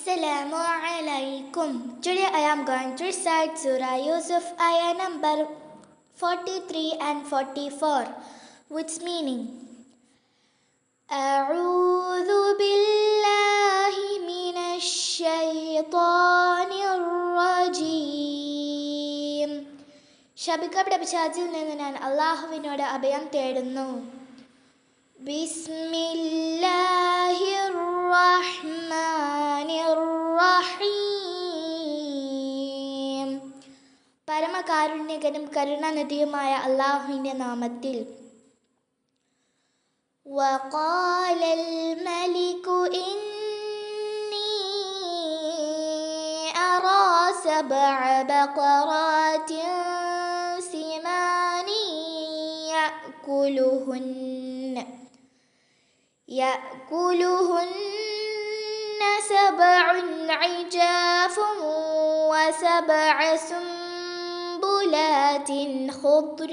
Assalamu alaikum. Today I am going to recite Surah Yusuf ayah number 43 and 44, which meaning A'udhu billahi minash shaytanir rajim. ശപിക്കപ്പെട്ട പിശാചിൽ നിന്ന് ഞാൻ അല്ലാഹുവിനോട് അഭയം തേടുന്നു. ബിസ്മില്ലാഹിർ റഹ്മാനിർ റഹീം. പരമകാരുണ്യകനും കരുണാനിധിയുമായ അല്ലാഹുവിൻ്റെ നാമത്തിൽ. വഖാലൽ മലികു ഇന്നി അറാ സബ്അ ബഖറാത്തിൻ സിമാനി يأكلهن سبع عجاف وسبع سنبلات خضر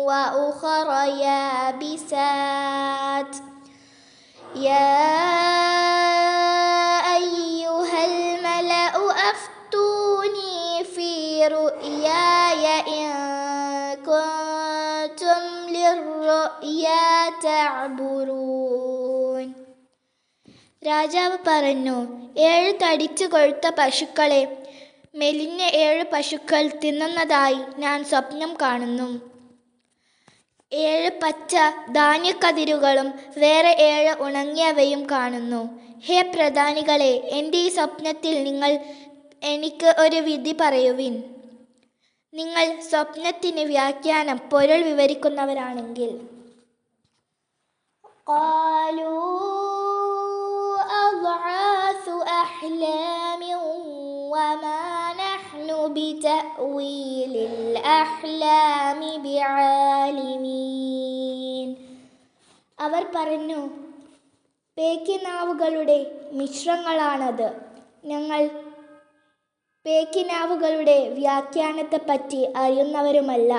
وأخر يابسات يا أيها الملأ أفتوني في رؤياي إن كنتم للرؤيا تعبرون. രാജാവ് പറഞ്ഞു, 7 തടിച്ചു കൊഴുത്ത പശുക്കളെ മെലിഞ്ഞ 7 പശുക്കൾ തിന്നുന്നതായി ഞാൻ സ്വപ്നം കാണുന്നു. 7 പച്ച ധാന്യക്കതിരുകളും വേറെ 7 ഉണങ്ങിയവയും കാണുന്നു. ഹേ പ്രധാനികളെ, എൻ്റെ ഈ സ്വപ്നത്തിൽ നിങ്ങൾ എനിക്ക് ഒരു വിധി പറയുവിൻ. നിങ്ങൾ സ്വപ്നത്തിന് വ്യാഖ്യാനം പൊരുൾ വിവരിക്കുന്നവരാണെങ്കിൽ. ഖാലൂ അദ്ആസു അഹ്ലാമിൻ വമാ നഹ്നു ബിതഅ്വീലിൽ അഹ്ലാമി ബിആലിമീൻ. അവർ പറഞ്ഞു, പേക്കിനാവുകളുടെ മിശ്രങ്ങളാണത്. ഞങ്ങൾ പേക്കിനാവുകളുടെ വ്യാഖ്യാനത്തെപ്പറ്റി അറിയുന്നവരുമല്ല.